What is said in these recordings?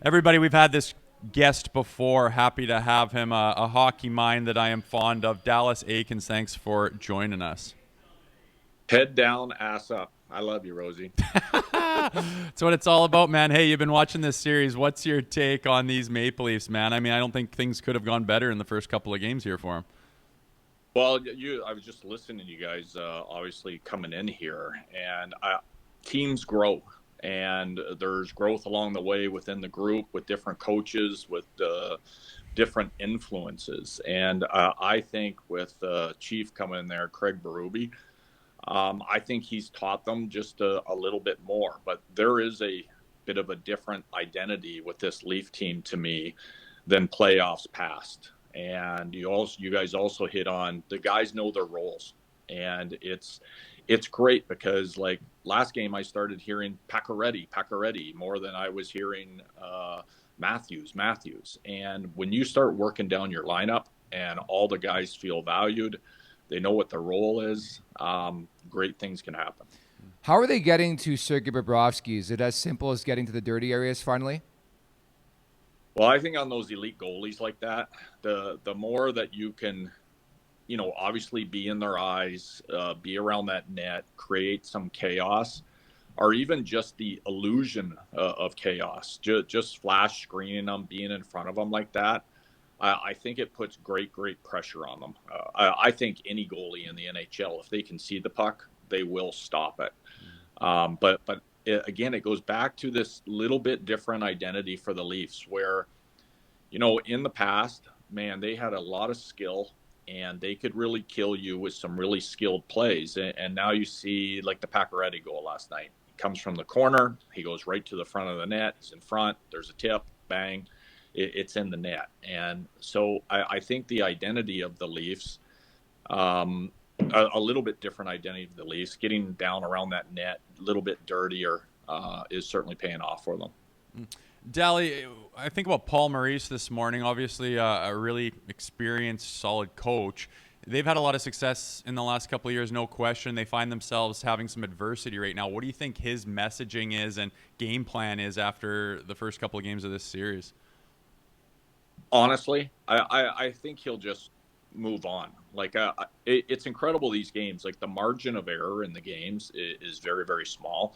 Everybody, we've had this guest before. Happy to have him, a hockey mind that I am fond of. Dallas Eakins, thanks for joining us. Head down, ass up. I love you, Rosie. That's what it's all about, man. Hey, you've been watching this series. What's your take on these Maple Leafs, man? I mean, I don't think things could have gone better in the first couple of games here for them. Well, I was just listening to you guys, obviously coming in here, and teams grow, and there's growth along the way within the group with different coaches, with different influences, and I think with Chief coming in there, Craig Berube, I think he's taught them just a little bit more. But there is a bit of a different identity with this Leaf team to me than playoffs past. And you guys also hit on the guys know their roles, and it's great because like last game I started hearing Pacioretty more than I was hearing Matthews. And when you start working down your lineup and all the guys feel valued, they know what their role is. Great things can happen. How are they getting to Sergei Bobrovsky? Is it as simple as getting to the dirty areas finally? Well, I think on those elite goalies like that, the more that you can, obviously be in their eyes, be around that net, create some chaos, or even just the illusion of chaos, just flash screening them, being in front of them like that. I think it puts great pressure on them. I think any goalie in the NHL, if they can see the puck, they will stop it. But again, it goes back to this little bit different identity for the Leafs, where in the past, man, they had a lot of skill and they could really kill you with some really skilled plays. And now you see like the Pacioretty goal last night. He comes from the corner, he goes right to the front of the net. He's in front. There's a tip, bang. It's in the net. And so I think the identity of the Leafs, a little bit different identity of the Leafs, getting down around that net, a little bit dirtier, is certainly paying off for them. Dally, I think about Paul Maurice this morning. Obviously, a really experienced, solid coach. They've had a lot of success in the last couple of years, no question. They find themselves having some adversity right now. What do you think his messaging is and game plan is after the first couple of games of this series? Honestly, I think he'll just move on. Like it's incredible these games. Like the margin of error in the games is very small.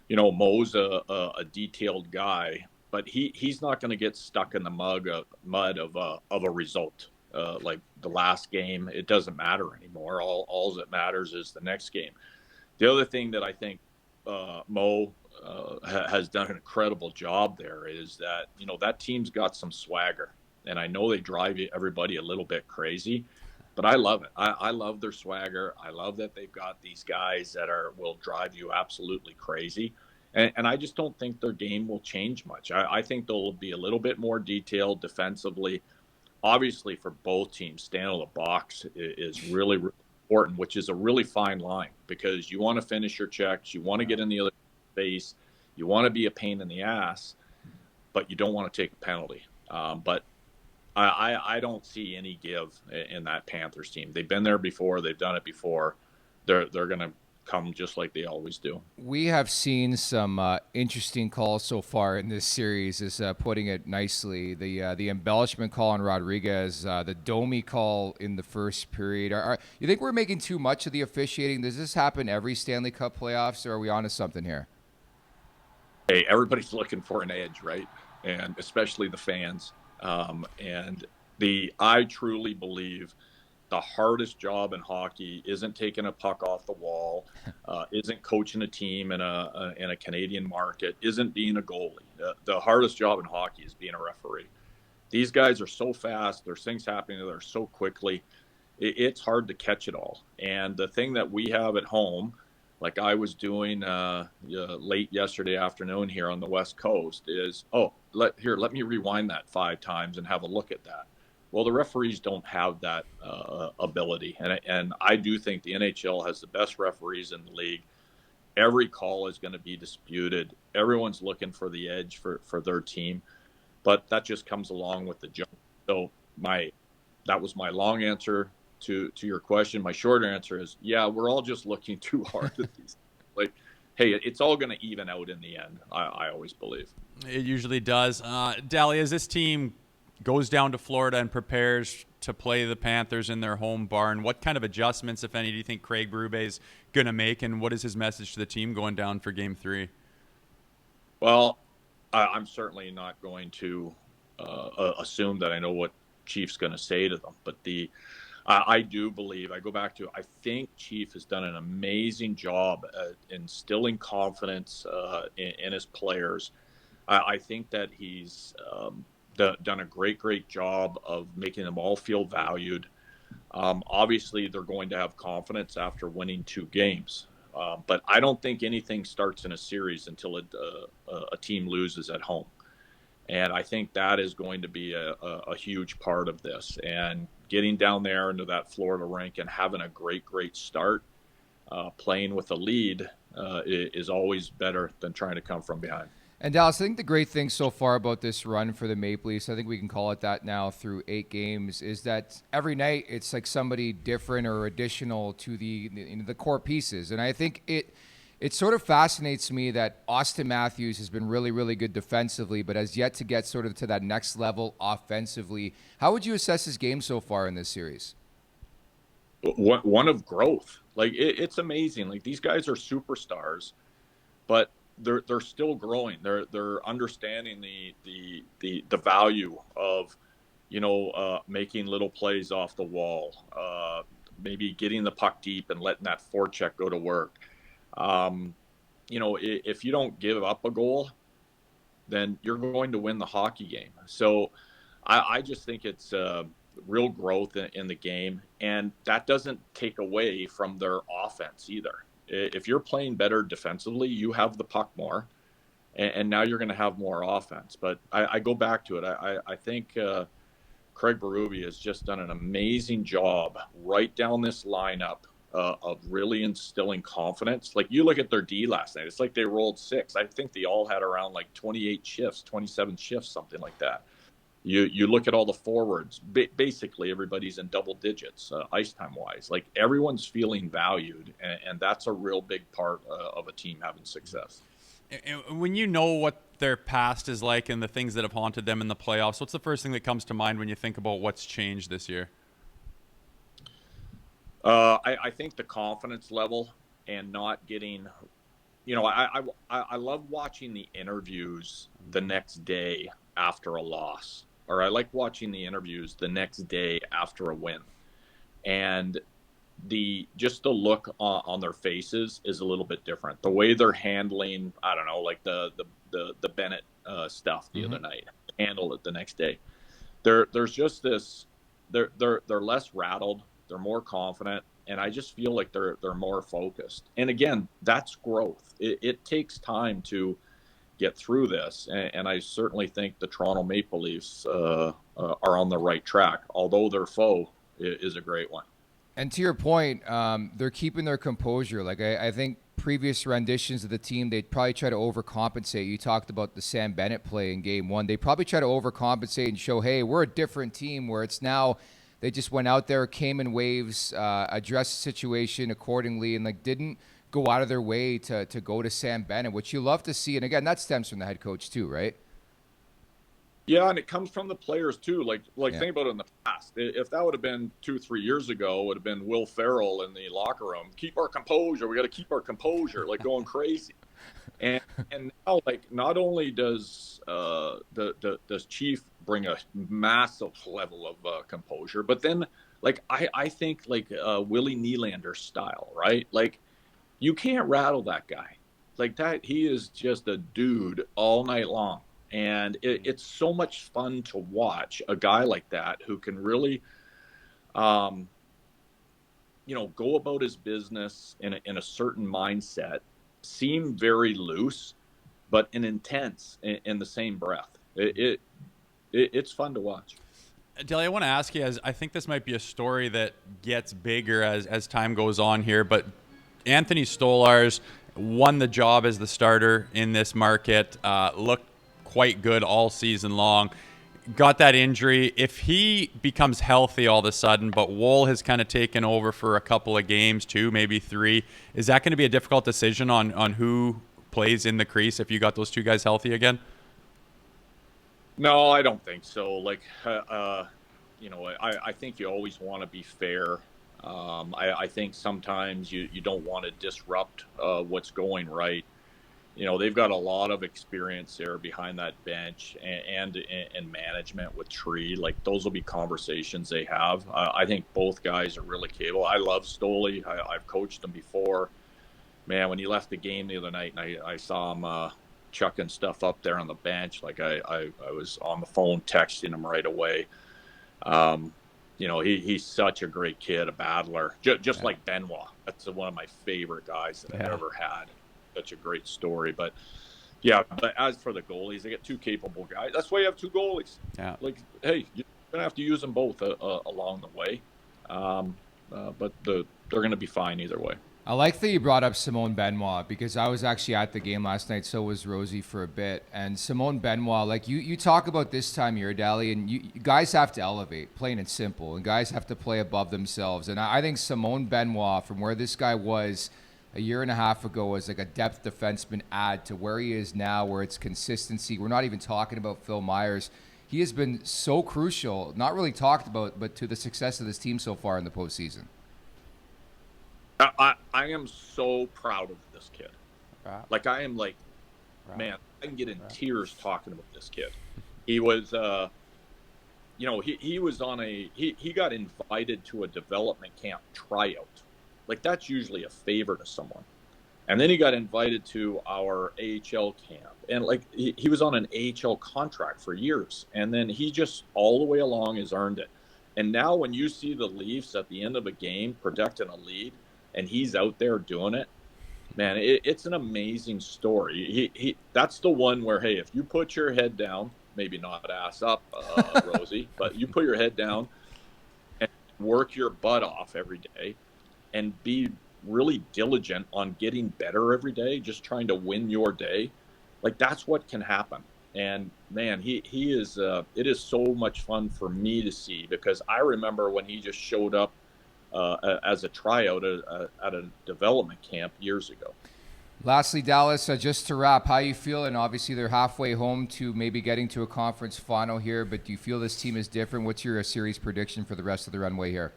Mo's a detailed guy, but he's not going to get stuck in the mud of a result. Like the last game, it doesn't matter anymore. All that matters is the next game. The other thing that I think Mo has done an incredible job there is that that team's got some swagger, and I know they drive everybody a little bit crazy, but I love it. I love their swagger. I love that they've got these guys that will drive you absolutely crazy. And I just don't think their game will change much. I think they'll be a little bit more detailed defensively. Obviously, for both teams, staying in the box is really important, which is a really fine line because you want to finish your checks, you want to get in the other space, you want to be a pain in the ass, but you don't want to take a penalty. But I don't see any give in that Panthers team. They've been there before. They've done it before. They're going to come just like they always do. We have seen some interesting calls so far in this series, is putting it nicely. The embellishment call on Rodriguez, the Domi call in the first period. You think we're making too much of the officiating? Does this happen every Stanley Cup playoffs, or are we onto something here? Hey, everybody's looking for an edge, right? And especially the fans. And I truly believe the hardest job in hockey isn't taking a puck off the wall, isn't coaching a team in a Canadian market, isn't being a goalie. The hardest job in hockey is being a referee. These guys are so fast. There's things happening there so quickly. It's hard to catch it all. And the thing that we have at home, like I was doing late yesterday afternoon here on the West Coast, is, let me rewind that 5 times and have a look at that. Well, the referees don't have that ability. And I do think the NHL has the best referees in the league. Every call is going to be disputed. Everyone's looking for the edge for their team. But that just comes along with the job. So that was my long answer to your question. My short answer is, yeah, we're all just looking too hard at these. Like, hey, it's all going to even out in the end. I always believe. It usually does. Dally, as this team goes down to Florida and prepares to play the Panthers in their home barn, what kind of adjustments, if any, do you think Craig Berube is going to make, and what is his message to the team going down for Game 3? Well, I'm certainly not going to assume that I know what Chief's going to say to them, but I do believe, I go back to, I think Chief has done an amazing job at instilling confidence in his players. I think that he's done a great job of making them all feel valued. Obviously, they're going to have confidence after winning 2 games. But I don't think anything starts in a series until a team loses at home. And I think that is going to be a huge part of this. And getting down there into that Florida rink and having a great start, playing with a lead is always better than trying to come from behind. And Dallas, I think the great thing so far about this run for the Maple Leafs, I think we can call it that now through 8 games, is that every night it's like somebody different or additional to the core pieces. And I think it sort of fascinates me that Austin Matthews has been really good defensively, but has yet to get sort of to that next level offensively. How would you assess his game so far in this series? One of growth. Like it's amazing. Like these guys are superstars, but they're still growing. They're understanding the value of, making little plays off the wall, maybe getting the puck deep and letting that forecheck go to work. If you don't give up a goal, then you're going to win the hockey game. So I just think it's real growth in the game, and that doesn't take away from their offense either. If you're playing better defensively, you have the puck more, and now you're going to have more offense. But I go back to it. I think Craig Berube has just done an amazing job right down this lineup of really instilling confidence. Like you look at their D last night, it's like they rolled 6. I think they all had around like 28 shifts, 27 shifts, something like that. You look at all the forwards, basically everybody's in double digits ice time wise. Like everyone's feeling valued, and that's a real big part of a team having success. When you know what their past is like and the things that have haunted them in the playoffs, what's the first thing that comes to mind when you think about what's changed this year? I think the confidence level and not getting, I love watching the interviews the next day after a loss. Or I like watching the interviews the next day after a win, and the look on their faces is a little bit different. The way they're handling, I don't know, like the Bennett stuff the other night, handle it the next day. There's just this. They're less rattled. They're more confident, and I just feel like they're more focused. And again, that's growth. It takes time to get through this, and I certainly think the Toronto Maple Leafs are on the right track, although their foe is a great one. And to your point, they're keeping their composure. Like I think previous renditions of the team, they'd probably try to overcompensate. You talked about the Sam Bennett play in Game 1. They probably try to overcompensate and show, hey, we're a different team, where it's now they just went out there, came in waves, addressed the situation accordingly, and didn't go out of their way to go to Sam Bennett, which you love to see. And again, that stems from the head coach too, right? Yeah, and it comes from the players too. Like Yeah. think about it in the past. If that would have been 2-3 years ago, it would have been Will Ferrell in the locker room. Keep our composure. We got to keep our composure, like going crazy. And now, like, not only does does Chief bring a massive level of composure, but then like I think like Willie Nylander style, right? Like you can't rattle that guy like that. He is just a dude all night long. And it's so much fun to watch a guy like that who can really, go about his business in a certain mindset, seem very loose, but an intense in the same breath. It's fun to watch. Deli, I want to ask you, as I think this might be a story that gets bigger as time goes on here, but Anthony Stolarz won the job as the starter in this market, looked quite good all season long. got that injury. If he becomes healthy all of a sudden, but Woll has kind of taken over for a couple of games, 2, maybe 3, is that going to be a difficult decision on who plays in the crease if you got those 2 guys healthy again? No, I don't think so. Like, I think you always want to be fair. I think sometimes you don't want to disrupt what's going right. They've got a lot of experience there behind that bench and management with Tree. Like, those will be conversations they have. I think both guys are really capable. I love Stoley. I've coached him before. Man, when he left the game the other night and I saw him chucking stuff up there on the bench, like I was on the phone texting him right away. He's such a great kid, a battler, just like Benoit. That's one of my favorite guys that I've ever had. Such a great story. But as for the goalies, they get 2 capable guys. That's why you have 2 goalies. Yeah. Like, hey, you're gonna have to use them both along the way. But they're gonna be fine either way. I like that you brought up Simone Benoit, because I was actually at the game last night. So was Rosie for a bit. And Simone Benoit, like you talk about this time of year, Dally, and you guys have to elevate, plain and simple. And guys have to play above themselves. And I think Simone Benoit, from where this guy was a year and a half ago, as like a depth defenseman, add to where he is now, where it's consistency. We're not even talking about Phil Myers. He has been so crucial, not really talked about, but to the success of this team so far in the postseason. I am so proud of this kid. Like, I am like, man, I can get in tears talking about this kid. He was, he was on he got invited to a development camp tryout. Like, that's usually a favor to someone. And then he got invited to our AHL camp. And, like, he was on an AHL contract for years. And then he just all the way along has earned it. And now when you see the Leafs at the end of a game protecting a lead and he's out there doing it, man, it's an amazing story. That's the one where, hey, if you put your head down, maybe not ass up, Rosie, but you put your head down and work your butt off every day, and be really diligent on getting better every day, just trying to win your day, like, that's what can happen. And man, he is it is so much fun for me to see, because I remember when he just showed up as a tryout at a development camp years ago. Lastly, Dallas, just to wrap, how you feeling? Obviously, they're halfway home to maybe getting to a conference final here, but do you feel this team is different? What's your series prediction for the rest of the runway here?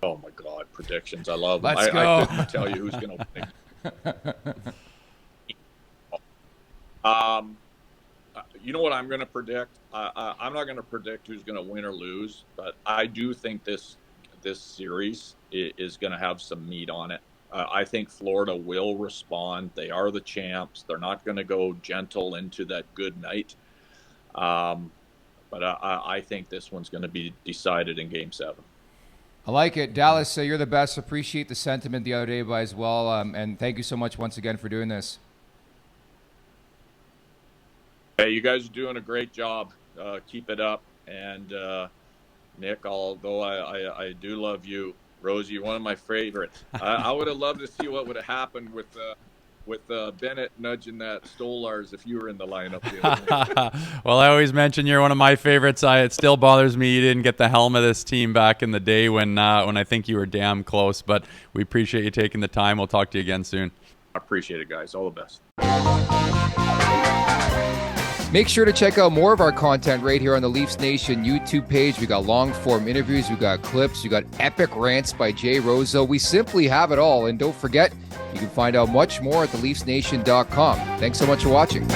Oh my God, predictions! I love them. Let's go. I couldn't tell you who's going to win. You know what I'm going to predict? I'm not going to predict who's going to win or lose, but I do think this series is going to have some meat on it. I think Florida will respond. They are the champs. They're not going to go gentle into that good night. But I think this one's going to be decided in Game 7. I like it. Dallas, you're the best. Appreciate the sentiment the other day as well. And thank you so much once again for doing this. Hey, you guys are doing a great job. Keep it up. And Nick, although I do love you, Rosie, you're one of my favorites. I would have loved to see what would have happened with Bennett nudging that Stolars if you were in the lineup the other night. Well, I always mention you're one of my favorites. It still bothers me you didn't get the helm of this team back in the day when I think you were damn close. But we appreciate you taking the time. We'll talk to you again soon. I appreciate it, guys. All the best. Make sure to check out more of our content right here on the Leafs Nation YouTube page. We got long-form interviews, we got clips, we got epic rants by Jay Rosehill. We simply have it all. And don't forget, you can find out much more at theleafsnation.com. Thanks so much for watching.